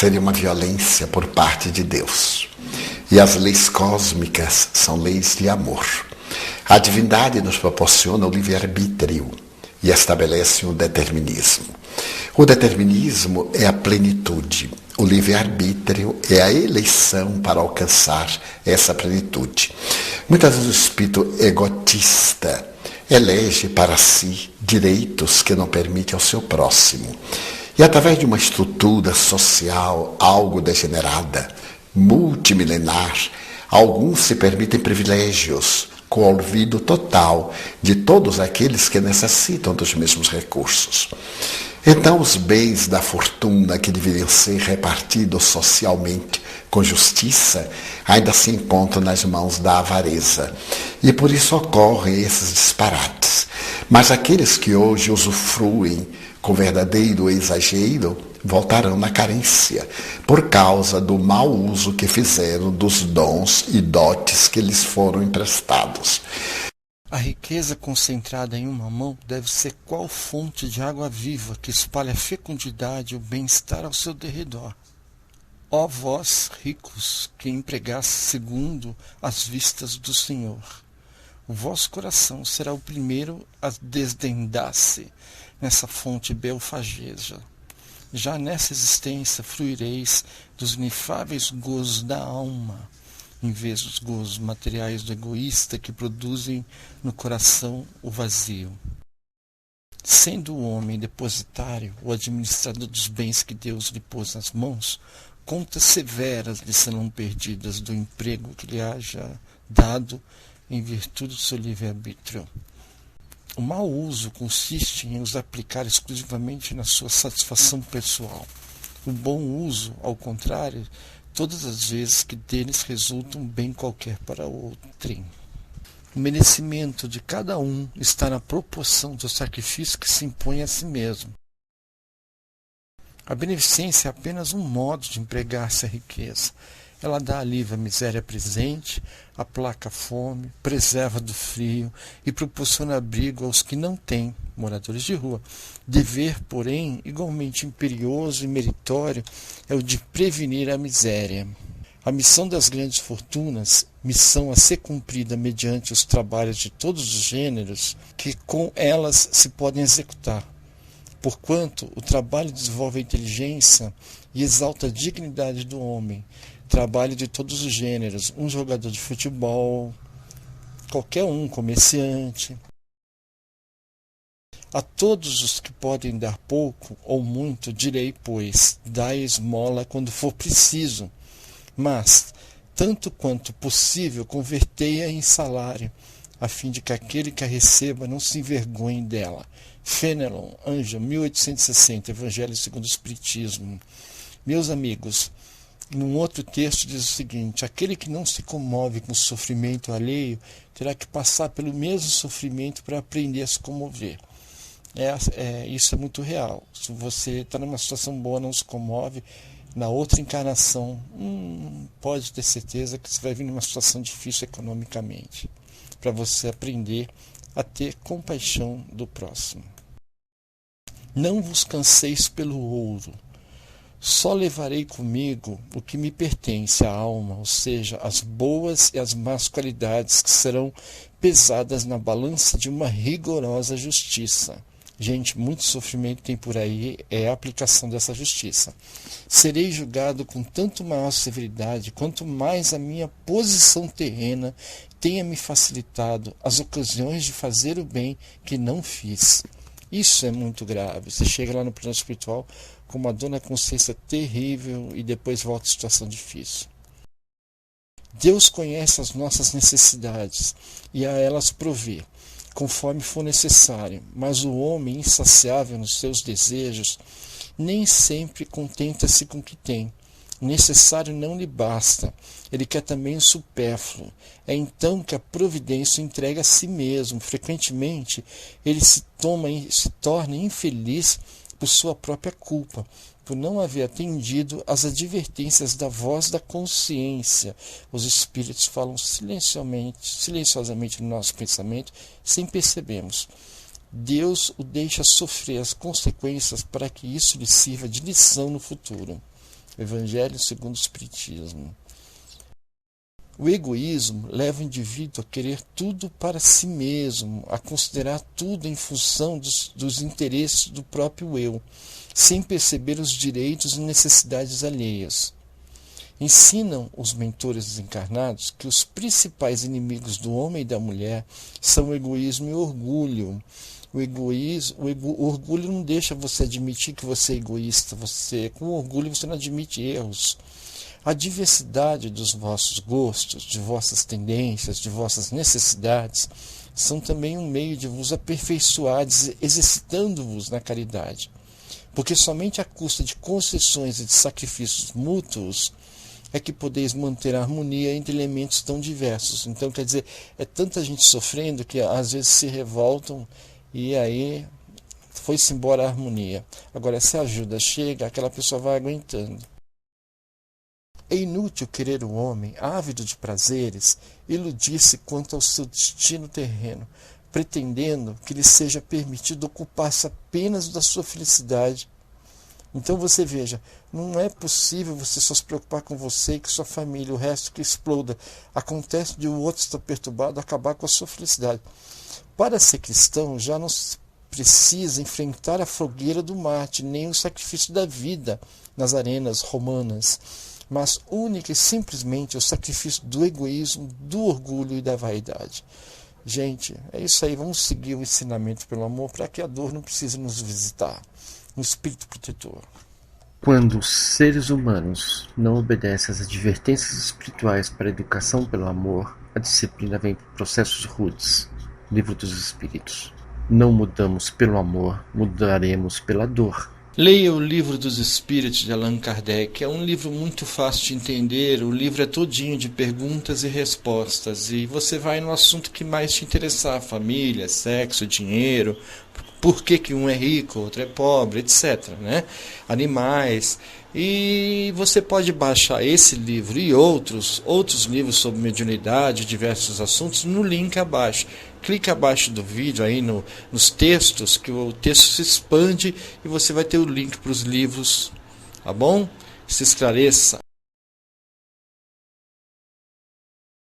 seria uma violência por parte de Deus. E as leis cósmicas são leis de amor. A divindade nos proporciona o livre-arbítrio e estabelece um determinismo. O determinismo é a plenitude. O livre-arbítrio é a eleição para alcançar essa plenitude. Muitas vezes o espírito egotista elege para si direitos que não permite ao seu próximo. E através de uma estrutura social algo degenerada, multimilenar, alguns se permitem privilégios, com o olvido total de todos aqueles que necessitam dos mesmos recursos. Então, os bens da fortuna que deveriam ser repartidos socialmente com justiça ainda se encontram nas mãos da avareza. E por isso ocorrem esses disparates. Mas aqueles que hoje usufruem com verdadeiro exagero voltarão na carência, por causa do mau uso que fizeram dos dons e dotes que lhes foram emprestados. A riqueza concentrada em uma mão deve ser qual fonte de água viva que espalha a fecundidade e o bem-estar ao seu derredor. Ó vós, ricos, que empregaste segundo as vistas do Senhor, o vosso coração será o primeiro a desdendar-se nessa fonte belfageja. Já nessa existência fruireis dos inefáveis gozos da alma, em vez dos gozos materiais do egoísta que produzem no coração o vazio. Sendo o homem depositário, o administrador dos bens que Deus lhe pôs nas mãos, contas severas lhe serão perdidas do emprego que lhe haja dado em virtude do seu livre-arbítrio. O mau uso consiste em os aplicar exclusivamente na sua satisfação pessoal. O bom uso, ao contrário, todas as vezes que deles resulta um bem qualquer para outrem. O merecimento de cada um está na proporção do sacrifício que se impõe a si mesmo. A beneficência é apenas um modo de empregar-se a riqueza. Ela dá alívio à miséria presente, aplaca a fome, preserva do frio e proporciona abrigo aos que não têm, moradores de rua. Dever, porém, igualmente imperioso e meritório é o de prevenir a miséria. A missão das grandes fortunas, missão a ser cumprida mediante os trabalhos de todos os gêneros, que com elas se podem executar. Porquanto o trabalho desenvolve a inteligência e exalta a dignidade do homem. Trabalho de todos os gêneros, um jogador de futebol, qualquer um, comerciante. A todos os que podem dar pouco ou muito, direi, pois, dai esmola quando for preciso, mas, tanto quanto possível, convertei-a em salário, a fim de que aquele que a receba não se envergonhe dela. Fenelon, Ângelo, 1860, Evangelho segundo o Espiritismo. Meus amigos, num outro texto diz o seguinte: aquele que não se comove com o sofrimento alheio terá que passar pelo mesmo sofrimento para aprender a se comover. Isso é muito real. Se você está numa situação boa, não se comove, na outra encarnação, pode ter certeza que você vai vir numa situação difícil economicamente, para você aprender a ter compaixão do próximo. Não vos canseis pelo ouro. Só levarei comigo o que me pertence à alma, ou seja, as boas e as más qualidades que serão pesadas na balança de uma rigorosa justiça. Gente, muito sofrimento tem por aí, é a aplicação dessa justiça. Serei julgado com tanto maior severidade, quanto mais a minha posição terrena tenha me facilitado as ocasiões de fazer o bem que não fiz. Isso é muito grave. Você chega lá no plano espiritual com uma dor na consciência terrível e depois volta à situação difícil. Deus conhece as nossas necessidades e a elas provê, conforme for necessário, mas o homem insaciável nos seus desejos nem sempre contenta-se com o que tem. O necessário não lhe basta, ele quer também o supérfluo. É então que a providência o entrega a si mesmo. Frequentemente, ele se torna infeliz por sua própria culpa, por não haver atendido às advertências da voz da consciência. Os espíritos falam silenciosamente no nosso pensamento, sem percebermos. Deus o deixa sofrer as consequências para que isso lhe sirva de lição no futuro. Evangelho segundo o Espiritismo. O egoísmo leva o indivíduo a querer tudo para si mesmo, a considerar tudo em função dos interesses do próprio eu, sem perceber os direitos e necessidades alheias. Ensinam os mentores desencarnados que os principais inimigos do homem e da mulher são o egoísmo e o orgulho. O orgulho não deixa você admitir que você é egoísta. Com orgulho você não admite erros. A diversidade dos vossos gostos, de vossas tendências, de vossas necessidades, são também um meio de vos aperfeiçoar, exercitando-vos na caridade. Porque somente à custa de concessões e de sacrifícios mútuos é que podeis manter a harmonia entre elementos tão diversos. Então, quer dizer, é tanta gente sofrendo que às vezes se revoltam e aí foi-se embora a harmonia. Agora, se a ajuda chega, aquela pessoa vai aguentando. É inútil querer o homem, ávido de prazeres, iludir-se quanto ao seu destino terreno, pretendendo que lhe seja permitido ocupar-se apenas da sua felicidade. Então você veja, não é possível você só se preocupar com você e com sua família, o resto que exploda. Acontece de o outro estar perturbado, acabar com a sua felicidade. Para ser cristão, já não se precisa enfrentar a fogueira do mártir, nem o sacrifício da vida nas arenas romanas, mas única e simplesmente o sacrifício do egoísmo, do orgulho e da vaidade. Gente, é isso aí, vamos seguir o ensinamento pelo amor para que a dor não precise nos visitar. Um espírito protetor. Quando os seres humanos não obedecem às advertências espirituais para a educação pelo amor, a disciplina vem por processos rudes. Livro dos Espíritos. Não mudamos pelo amor, mudaremos pela dor. Leia o Livro dos Espíritos de Allan Kardec. É um livro muito fácil de entender. O livro é todinho de perguntas e respostas. E você vai no assunto que mais te interessar. Família, sexo, dinheiro, por que um é rico, outro é pobre, etc. Né? Animais. E você pode baixar esse livro e outros livros sobre mediunidade, diversos assuntos, no link abaixo. Clique abaixo do vídeo aí nos textos, que o texto se expande e você vai ter o link para os livros, tá bom? Se esclareça.